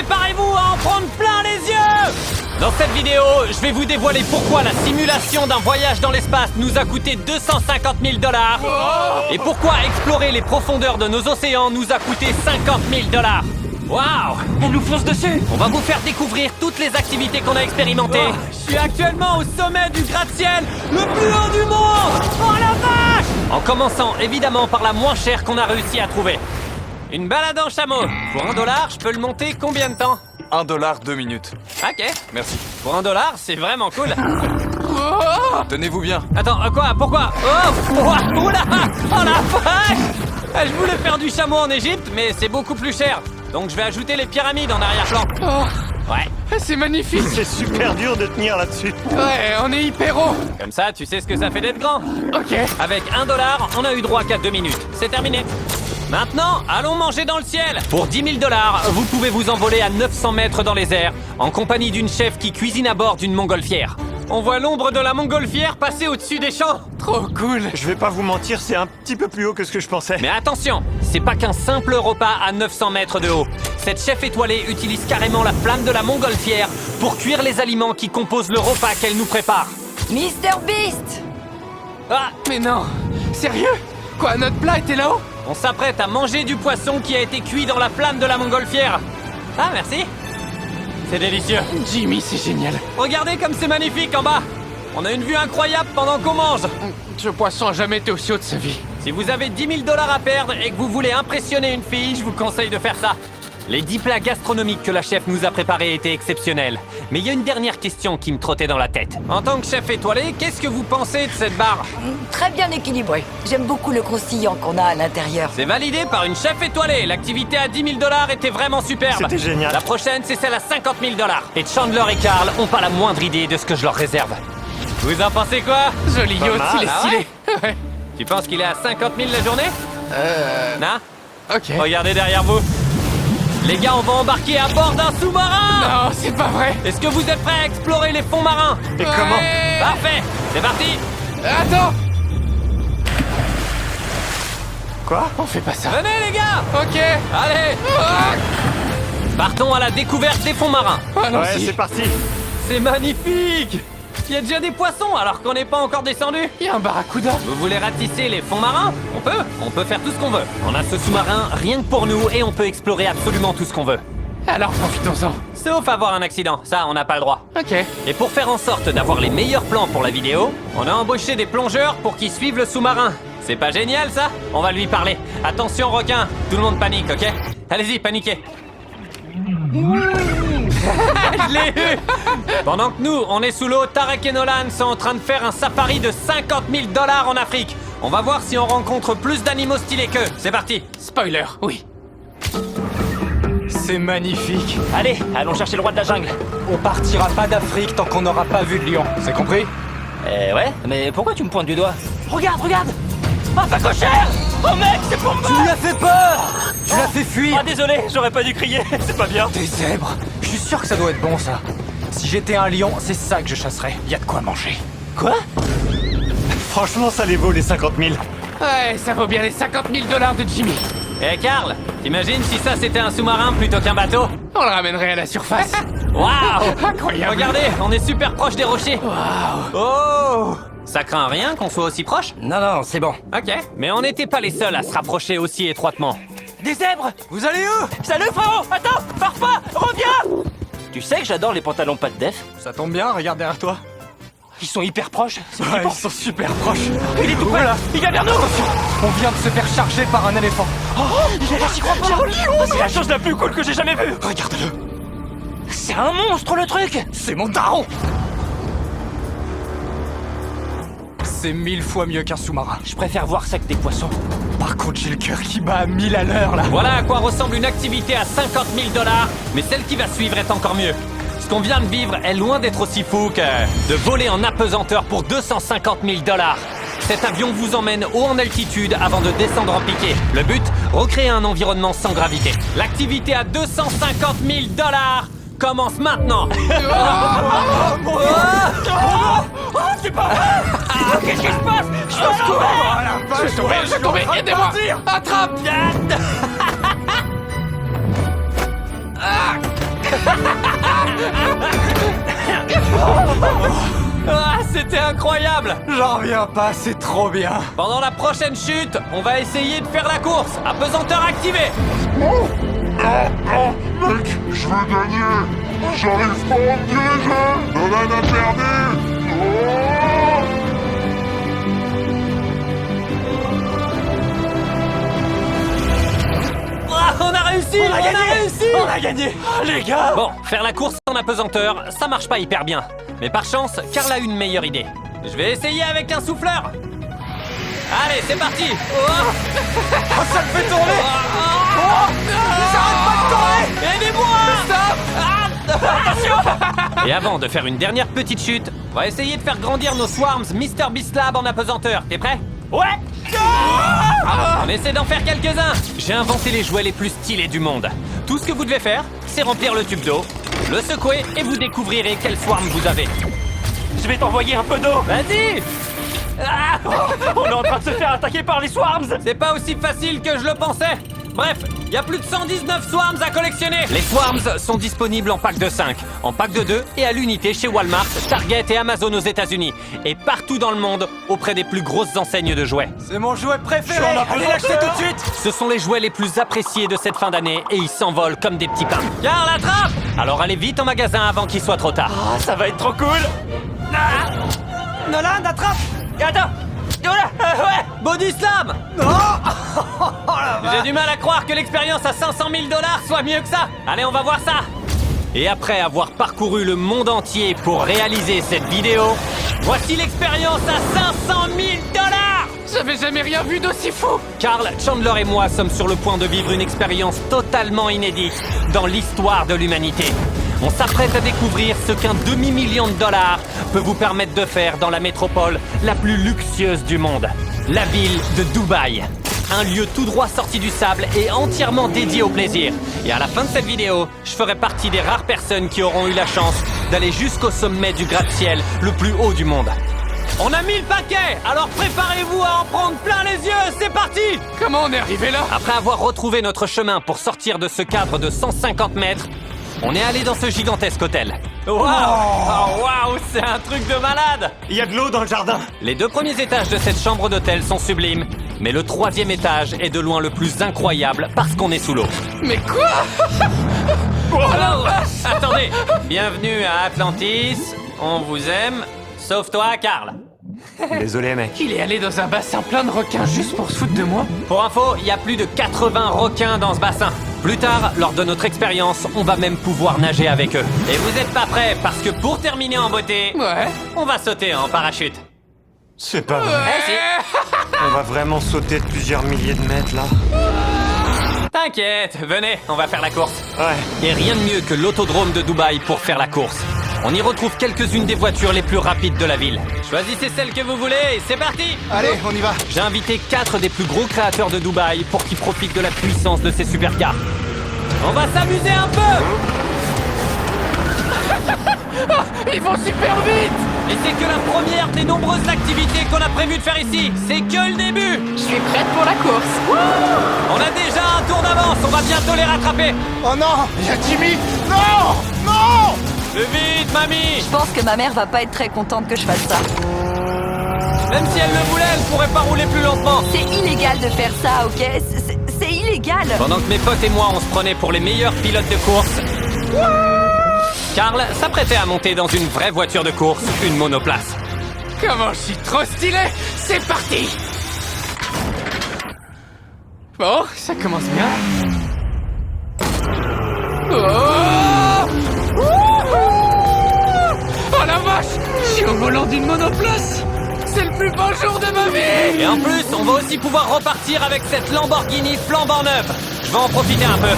préparez-vous à en prendre plein les yeux! Dans cette vidéo, je vais vous dévoiler pourquoi la simulation d'un voyage dans l'espace nous a coûté 250 000 $. Et pourquoi explorer les profondeurs de nos océans nous a coûté 50 000 $. Waouh! Elle nous fonce dessus! On va vous faire découvrir toutes les activités qu'on a expérimentées. Je suis actuellement au sommet du gratte-ciel le plus haut du monde! Oh la vache! En commençant évidemment par la moins chère qu'on a réussi à trouver. Une balade en chameau. Pour $1, je peux le monter combien de temps? $1, 2 minutes. Ok. Merci. Pour $1, c'est vraiment cool. Tenez-vous bien. Attends, quoi? Pourquoi? Oh! Oula! Oh la vache! Je voulais faire du chameau en Égypte, mais c'est beaucoup plus cher. Donc je vais ajouter les pyramides en arrière-plan. Ouais. C'est magnifique! C'est super dur de tenir là-dessus. Ouais, on est hyper haut! Comme ça, tu sais ce que ça fait d'être grand. Ok. Avec $1, on a eu droit qu'à 2 minutes. C'est terminé. Maintenant, allons manger dans le ciel. Pour 10 000 $, vous pouvez vous envoler à 900 mètres dans les airs, en compagnie d'une chef qui cuisine à bord d'une montgolfière. On voit l'ombre de la montgolfière passer au-dessus des champs. Trop cool! Je vais pas vous mentir, c'est un petit peu plus haut que ce que je pensais. Mais attention, c'est pas qu'un simple repas à 900 mètres de haut. Cette chef étoilée utilise carrément la flamme de la montgolfière pour cuire les aliments qui composent le repas qu'elle nous prépare. Mr Beast! Ah, Mais non! Sérieux? Quoi, notre plat était là-haut? on s'apprête à manger du poisson qui a été cuit dans la flamme de la montgolfière. Ah, merci. C'est délicieux. Jimmy, c'est génial! Regardez comme c'est magnifique en bas. On a une vue incroyable pendant qu'on mange. Ce poisson a jamais été aussi haut de sa vie. Si vous avez 10 000 $ à perdre et que vous voulez impressionner une fille, je vous conseille de faire ça. Les 10 plats gastronomiques que la chef nous a préparés étaient exceptionnels. Mais il y a une dernière question qui me trottait dans la tête. En tant que chef étoilé, qu'est-ce que vous pensez de cette barre? Très bien équilibré. J'aime beaucoup le croustillant qu'on a à l'intérieur. C'est validé par une chef étoilée. L'activité à 10 000 $ était vraiment superbe. C'était génial. La prochaine, c'est celle à 50 000 $. Et Chandler et Carl ont pas la moindre idée de ce que je leur réserve. Vous en pensez quoi? Joli yacht, mal, il est ah stylé! Ouais. Tu penses qu'il est à 50 000 la journée? Non? Ok. Regardez derrière vous. Les gars, on va embarquer à bord d'un sous-marin! Non, c'est pas vrai! Est-ce que vous êtes prêts à explorer les fonds marins? Et comment? Ouais. Parfait! C'est parti! Attends! Quoi? On fait pas ça. Venez les gars! Ok! Allez! Ah, Partons à la découverte des fonds marins. Ouais, allons-y. c'est parti. C'est magnifique! Il y a déjà des poissons alors qu'on n'est pas encore descendu. Il y a un barracuda. Vous voulez ratisser les fonds marins? On peut faire tout ce qu'on veut. On a ce sous-marin rien que pour nous et on peut explorer absolument tout ce qu'on veut. Alors profitons-en. Sauf avoir un accident, ça on n'a pas le droit. Ok. Et pour faire en sorte d'avoir les meilleurs plans pour la vidéo, on a embauché des plongeurs pour qu'ils suivent le sous-marin. C'est pas génial ça? On va lui parler. Attention requin, tout le monde panique, ok? Allez-y, paniquez. Je l'ai eu! Pendant que nous, on est sous l'eau, Tarek et Nolan sont en train de faire un safari de 50 000 $ en Afrique. On va voir si on rencontre plus d'animaux stylés qu'eux. C'est parti! Spoiler, oui. C'est magnifique. Allez, allons chercher le roi de la jungle. On partira pas d'Afrique tant qu'on n'aura pas vu de lion. C'est compris? Ouais, mais pourquoi tu me pointes du doigt? Regarde, regarde! Un phacochère! Oh mec, c'est pour moi! Tu lui as fait peur! Tu l'as fait fuir! Ah désolé, j'aurais pas dû crier, c'est pas bien. Des zèbres! Je suis sûr que ça doit être bon ça. Si j'étais un lion, c'est ça que je chasserais. Y a de quoi manger. Quoi? Franchement, ça les vaut les 50 000. Ouais, ça vaut bien les 50 000 $ de Jimmy. Eh Carl, t'imagines si ça c'était un sous-marin plutôt qu'un bateau? On le ramènerait à la surface. Waouh! Incroyable. Regardez, on est super proche des rochers. Waouh. Oh! Ça craint rien qu'on soit aussi proche? Non, c'est bon. Ok, mais on n'était pas les seuls à se rapprocher aussi étroitement. Des zèbres! Vous allez où? Salut frérot! Attends, pars pas! Reviens! Tu sais que j'adore les pantalons pas de def? Ça tombe bien, regarde derrière toi. Ils sont hyper proches. C'est Ouais, flippant. ils sont super proches. Il est tout près là! Il vient vers nous! On vient de se faire charger par un éléphant. J'y crois pas! C'est la chose la plus cool que j'ai jamais vue! Regarde-le. C'est un monstre le truc! C'est mon daron. C'est 1000 fois mieux qu'un sous-marin. Je préfère voir ça que des poissons. Par contre, j'ai le cœur qui bat à 1000 à l'heure là. Voilà à quoi ressemble une activité à 50 000 $, mais celle qui va suivre est encore mieux. Ce qu'on vient de vivre est loin d'être aussi fou que de voler en apesanteur pour 250 000 $. Cet avion vous emmène haut en altitude avant de descendre en piqué. Le but, recréer un environnement sans gravité. L'activité à 250 000 $, commence maintenant. C'est pas vrai! Qu'est-ce qui se passe? Je vais tomber, aidez-moi! Attrape! incroyable! J'en reviens pas, c'est trop bien. Pendant la prochaine chute, on va essayer de faire la course. Apesanteur activé! Mec, je veux gagner. J'arrive pas à me diriger. Nolan a perdu. Oh. Ah, on a réussi! On a réussi! On a gagné. Ah, les gars. Bon, faire la course en apesanteur, ça marche pas hyper bien. Mais par chance, Carl a une meilleure idée. Je vais essayer avec un souffleur. Allez, c'est parti! Oh, Oh, ça me fait tourner. j'arrête pas de tourner! Aidez-moi! Attention! Et avant de faire une dernière petite chute, on va essayer de faire grandir nos swarms Mr. Beast Lab en apesanteur. T'es prêt? Ouais! On essaie d'en faire quelques-uns. J'ai inventé les jouets les plus stylés du monde. Tout ce que vous devez faire, c'est remplir le tube d'eau, le secouer et vous découvrirez quel swarm vous avez. Je vais t'envoyer un peu d'eau. Vas-y! Ah, On est en train de se faire attaquer par les swarms. c'est pas aussi facile que je le pensais. Bref, il y a plus de 119 swarms à collectionner. Les swarms sont disponibles en pack de 5, en pack de 2 et à l'unité chez Walmart, Target et Amazon aux États-Unis. Et partout dans le monde, auprès des plus grosses enseignes de jouets. C'est mon jouet préféré. Je suis en Allez l'acheter tout de suite. Ce sont les jouets les plus appréciés de cette fin d'année et ils s'envolent comme des petits pains. Carl, attrape! Alors allez vite en magasin avant qu'il soit trop tard. Ah, ça va être trop cool. Nolan, attrape. Attends! Ouais! Body Slam! J'ai du mal à croire que l'expérience à 500 000 $, soit mieux que ça! Allez, on va voir ça! Et après avoir parcouru le monde entier pour réaliser cette vidéo, voici l'expérience à 500 000 $! J'avais jamais rien vu d'aussi fou. Carl, Chandler et moi sommes sur le point de vivre une expérience totalement inédite dans l'histoire de l'humanité. On s'apprête à découvrir ce qu'un demi-million de dollars peut vous permettre de faire dans la métropole la plus luxueuse du monde, la ville de Dubaï. Un lieu tout droit sorti du sable et entièrement dédié au plaisir. Et à la fin de cette vidéo, je ferai partie des rares personnes qui auront eu la chance d'aller jusqu'au sommet du gratte-ciel le plus haut du monde. On a mis le paquet, alors préparez-vous à en prendre plein les yeux, c'est parti! Comment on est arrivé là? Après avoir retrouvé notre chemin pour sortir de ce cadre de 150 mètres, on est allé dans ce gigantesque hôtel. Waouh! Oh, waouh, c'est un truc de malade! Il y a de l'eau dans le jardin. Les 2 premiers étages de cette chambre d'hôtel sont sublimes, mais le 3e étage est de loin le plus incroyable parce qu'on est sous l'eau. Mais quoi? Alors, attendez! Bienvenue à Atlantis, on vous aime, sauf toi, Carl. Désolé, mec. Il est allé dans un bassin plein de requins juste pour se foutre de moi? Pour info, il y a plus de 80 requins dans ce bassin. Plus tard, lors de notre expérience, on va même pouvoir nager avec eux. Et vous êtes pas prêts parce que pour terminer en beauté, Ouais. on va sauter en parachute. C'est pas vrai. Eh si. On va vraiment sauter de plusieurs milliers de mètres là. T'inquiète, venez, on va faire la course. Ouais. Et rien de mieux que l'autodrome de Dubaï pour faire la course. On y retrouve quelques-unes des voitures les plus rapides de la ville. Choisissez celle que vous voulez et c'est parti! Allez, on y va. J'ai invité 4 des plus gros créateurs de Dubaï pour qu'ils profitent de la puissance de ces supercars. On va s'amuser un peu! Ils vont super vite. Et c'est que la première des nombreuses activités qu'on a prévu de faire ici. C'est que le début! Je suis prête pour la course. On a déjà un tour d'avance, on va bientôt les rattraper! Oh non, il y a Timmy. Non, non. Plus vite, mamie! Je pense que ma mère va pas être très contente que je fasse ça. Même si elle le voulait, elle pourrait pas rouler plus lentement. C'est illégal de faire ça, ok? C'est illégal. Pendant que mes potes et moi, on se prenait pour les meilleurs pilotes de course, Carl s'apprêtait à monter dans une vraie voiture de course, une monoplace. Comment je suis trop stylé. C'est parti. Bon, ça commence bien. Oh, oh la vache. Je suis au volant d'une monoplace. C'est le plus beau jour de ma vie. Et en plus, on va aussi pouvoir repartir avec cette Lamborghini flambant neuve. Je vais en profiter un peu.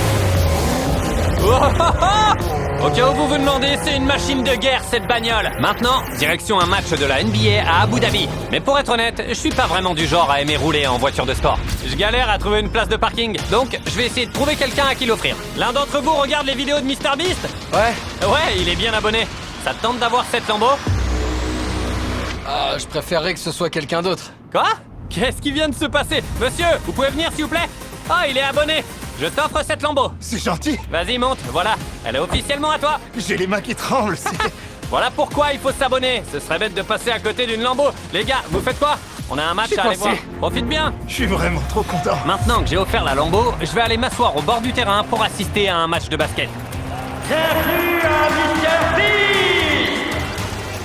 Oh, oh, oh. Au cas où vous vous demandez, c'est une machine de guerre cette bagnole. Maintenant, direction un match de la NBA à Abu Dhabi. Mais pour être honnête, je suis pas vraiment du genre à aimer rouler en voiture de sport. Je galère à trouver une place de parking, donc je vais essayer de trouver quelqu'un à qui l'offrir. L'un d'entre vous regarde les vidéos de MrBeast? Ouais. Ouais, il est bien abonné. Ça te tente d'avoir cette Lambo? Je préférerais que ce soit quelqu'un d'autre. Quoi? Qu'est-ce qui vient de se passer? Monsieur, vous pouvez venir s'il vous plaît? Ah, il est abonné. Je t'offre cette Lambo. C'est gentil. Vas-y, monte, voilà. Elle est officiellement à toi. J'ai les mains qui tremblent. Voilà pourquoi il faut s'abonner. Ce serait bête de passer à côté d'une Lambo. Les gars, vous faites quoi? On a un match à aller voir. Profite bien. Je suis vraiment trop content. Maintenant que j'ai offert la Lambo, je vais aller m'asseoir au bord du terrain pour assister à un match de basket.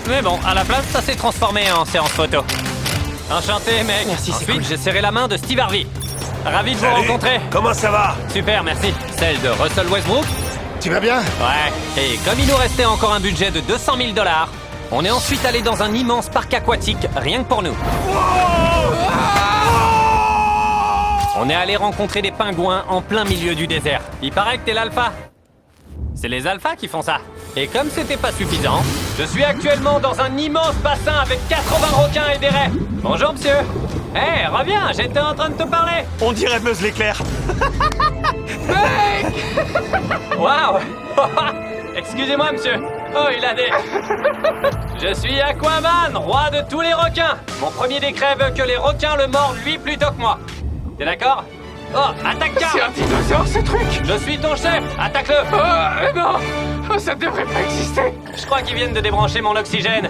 Mais bon, à la place, ça s'est transformé en séance photo. Enchanté, mec. Merci, c'est Ensuite, cool. j'ai serré la main de Steve Harvey. Ravi de vous rencontrer. Comment ça va? Super, merci. Celle de Russell Westbrook. Tu vas bien? Ouais. Et comme il nous restait encore un budget de 200 000 $, on est ensuite allé dans un immense parc aquatique, rien que pour nous. On est allé rencontrer des pingouins en plein milieu du désert. Il paraît que t'es l'alpha. C'est les alphas qui font ça. Et comme c'était pas suffisant, je suis actuellement dans un immense bassin avec 80 requins et des raies. Bonjour, monsieur. Hé, reviens, j'étais en train de te parler. On dirait Buzz l'éclair. Waouh. Excusez-moi, monsieur. Oh, il a des... Je suis Aquaman, roi de tous les requins. Mon premier décret veut que les requins le mordent lui plutôt que moi. T'es d'accord? Oh, attaque Carl. C'est un dinosaure, ce truc. Je suis ton chef, attaque-le. Non. Oh, ça devrait pas exister. Je crois qu'ils viennent de débrancher mon oxygène.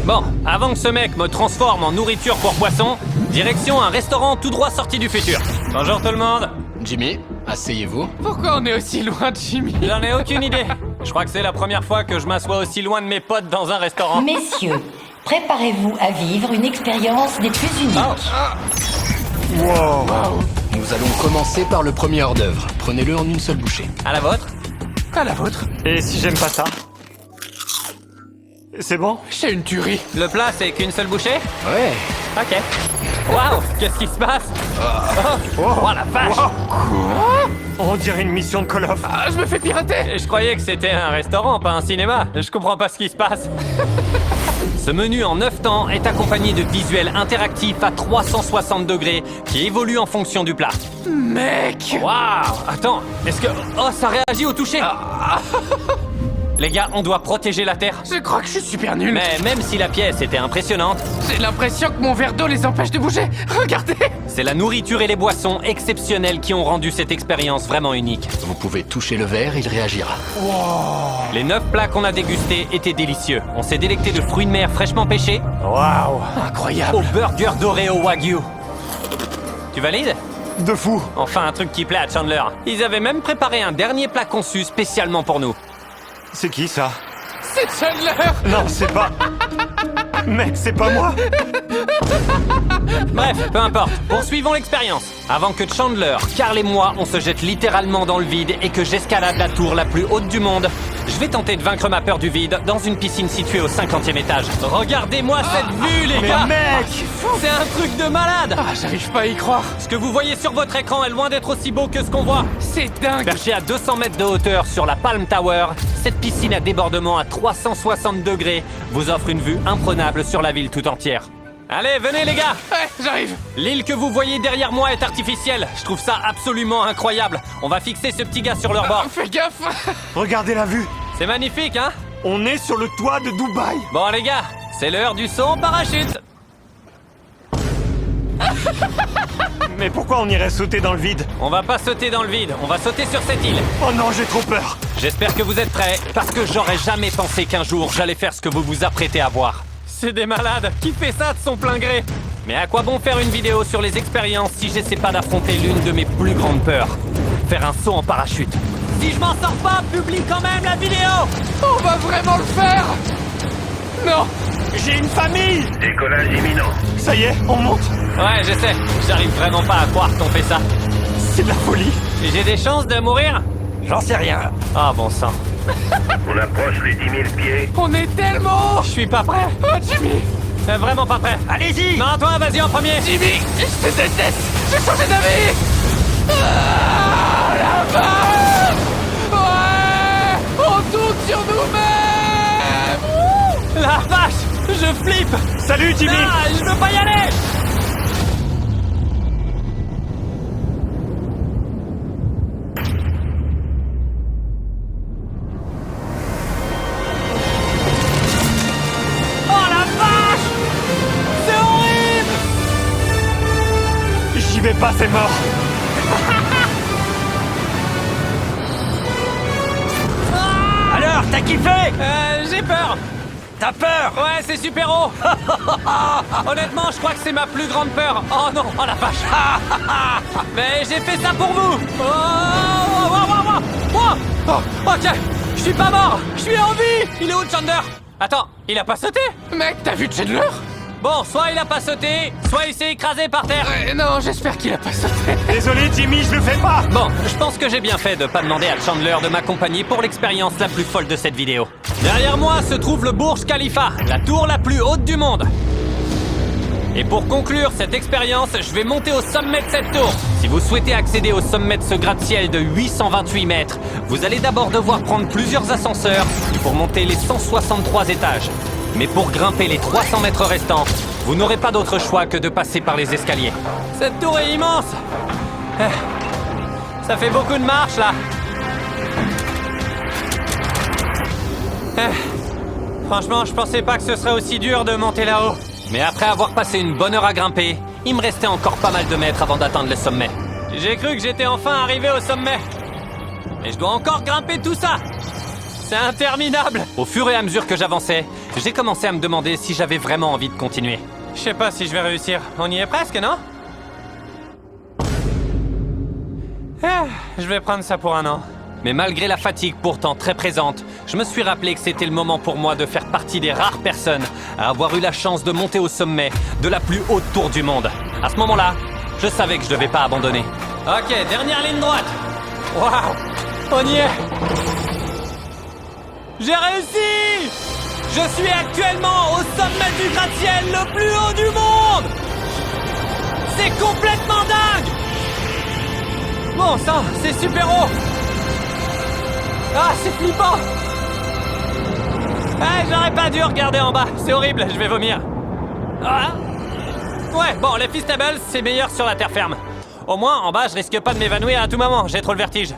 Bon, avant que ce mec me transforme en nourriture pour poisson, direction un restaurant tout droit sorti du futur. Bonjour tout le monde. Jimmy, asseyez-vous. Pourquoi on est aussi loin de Jimmy? J'en ai aucune idée. Je crois que c'est la première fois que je m'assois aussi loin de mes potes dans un restaurant. Messieurs, préparez-vous à vivre une expérience des plus uniques. Wow. Nous allons commencer par le premier hors-d'œuvre. Prenez-le en une seule bouchée. À la vôtre. À la vôtre. Et si j'aime pas ça? C'est bon? C'est une tuerie. Le plat, c'est qu'une seule bouchée? Ouais. Ok. Waouh, qu'est-ce qui se passe? Oh la vache! On dirait une mission de Call of. Ah, je me fais pirater. Je croyais que c'était un restaurant, pas un cinéma. Je comprends pas ce qui se passe. Ce menu en 9 temps est accompagné de visuels interactifs à 360 degrés qui évoluent en fonction du plat. Mec. Waouh! Attends, est-ce que... Oh, ça réagit au toucher! Les gars, on doit protéger la Terre. Je crois que je suis super nul. Mais même si la pièce était impressionnante, J'ai l'impression que mon verre d'eau les empêche de bouger. Regardez. c'est la nourriture et les boissons exceptionnelles qui ont rendu cette expérience vraiment unique. Vous pouvez toucher le verre, il réagira. Les 9 plats qu'on a dégustés étaient délicieux. On s'est délecté de fruits de mer fraîchement pêchés Waouh. Incroyable. au burger doré au wagyu. Tu valides? De fou. Enfin, un truc qui plaît à Chandler. Ils avaient même préparé un dernier plat conçu spécialement pour nous. C'est qui ça? C'est Chandler. Non, c'est pas... Mec, c'est pas moi. Bref, peu importe. Poursuivons l'expérience. Avant que Chandler, Carl et moi, on se jette littéralement dans le vide et que j'escalade la tour la plus haute du monde, je vais tenter de vaincre ma peur du vide dans une piscine située au 50e étage. Regardez-moi cette vue, les Mais gars! mec! C'est un truc de malade! Ah, j'arrive pas à y croire. Ce que vous voyez sur votre écran est loin d'être aussi beau que ce qu'on voit. C'est dingue. Perché à 200 mètres de hauteur sur la Palm Tower, cette piscine à débordement à 360 degrés vous offre une vue imprenable sur la ville tout entière. Allez, venez les gars! Ouais, j'arrive. L'île que vous voyez derrière moi est artificielle. Je trouve ça absolument incroyable. On va fixer ce petit gars sur leur bord. Fais gaffe. Regardez la vue. C'est magnifique, hein? On est sur le toit de Dubaï. Bon les gars, c'est l'heure du saut en parachute. Mais pourquoi on irait sauter dans le vide? On va pas sauter dans le vide, on va sauter sur cette île. Oh non, j'ai trop peur. J'espère que vous êtes prêts, parce que j'aurais jamais pensé qu'un jour j'allais faire ce que vous vous apprêtez à voir. C'est des malades, qui fait ça de son plein gré? Mais à quoi bon faire une vidéo sur les expériences si j'essaie pas d'affronter l'une de mes plus grandes peurs? Faire un saut en parachute. Si je m'en sors pas, publie quand même la vidéo! On va vraiment le faire. Non. J'ai une famille. Décollage imminent. Ça y est, on monte. Ouais, je sais, j'arrive vraiment pas à croire qu'on fait ça. C'est de la folie. Et j'ai des chances de mourir? J'en sais rien. Ah bon sang. On approche les 10 000 pieds. On est tellement. Je suis pas prêt. Oh, Jimmy. Vraiment pas prêt. Allez-y. Non, toi, vas-y en premier. Jimmy, je te déteste. J'ai changé d'avis. Ah, la vache. Ouais. On tourne sur nous-mêmes. Wouh. La vache, je flippe. Salut Jimmy. Ah, je veux pas y aller. Oh la vache. C'est horrible. J'y vais pas, c'est mort. Alors, t'as kiffé? J'ai peur. T'as peur? Ouais, c'est super haut. Honnêtement, je crois que c'est ma plus grande peur. Oh non, oh la vache. Mais j'ai fait ça pour vous. Ok, je suis pas mort. Je suis en vie. Il est où, Chandler? Attends, il a pas sauté? Mec, t'as vu Chandler? Bon, soit il a pas sauté, soit il s'est écrasé par terre. Non, j'espère qu'il a pas sauté. Désolé, Jimmy, je le fais pas. Bon, je pense que j'ai bien fait de pas demander à Chandler de m'accompagner pour l'expérience la plus folle de cette vidéo. Derrière moi se trouve le Burj Khalifa, la tour la plus haute du monde. Et pour conclure cette expérience, je vais monter au sommet de cette tour. Si vous souhaitez accéder au sommet de ce gratte-ciel de 828 mètres, vous allez d'abord devoir prendre plusieurs ascenseurs pour monter les 163 étages. Mais pour grimper les 300 mètres restants, vous n'aurez pas d'autre choix que de passer par les escaliers. Cette tour est immense. Ça fait beaucoup de marches, là. Franchement, je pensais pas que ce serait aussi dur de monter là-haut. Mais après avoir passé une bonne heure à grimper, il me restait encore pas mal de mètres avant d'atteindre le sommet. J'ai cru que j'étais enfin arrivé au sommet. Mais je dois encore grimper tout ça. C'est interminable. Au fur et à mesure que j'avançais, j'ai commencé à me demander si j'avais vraiment envie de continuer. Je sais pas si je vais réussir. On y est presque, non? Je vais prendre ça pour un an. Mais malgré la fatigue pourtant très présente, je me suis rappelé que c'était le moment pour moi de faire partie des rares personnes à avoir eu la chance de monter au sommet de la plus haute tour du monde. À ce moment-là, je savais que je devais pas abandonner. Ok, dernière ligne droite. Waouh, on y est. J'ai réussi! Je suis actuellement au sommet du gratte-ciel le plus haut du monde! C'est complètement dingue! Bon sang, c'est super haut! Ah, c'est flippant! J'aurais pas dû regarder en bas, c'est horrible, je vais vomir. Ah. Ouais, bon, les Feastables, c'est meilleur sur la terre ferme. Au moins, en bas, je risque pas de m'évanouir à tout moment, j'ai trop le vertige.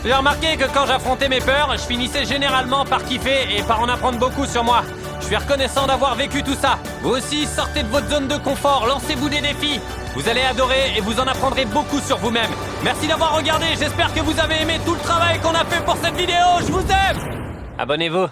J'ai remarqué que quand j'affrontais mes peurs, je finissais généralement par kiffer et par en apprendre beaucoup sur moi. Je suis reconnaissant d'avoir vécu tout ça. Vous aussi, sortez de votre zone de confort, lancez-vous des défis. Vous allez adorer et vous en apprendrez beaucoup sur vous-même. Merci d'avoir regardé, j'espère que vous avez aimé tout le travail qu'on a fait pour cette vidéo. Je vous aime. Abonnez-vous.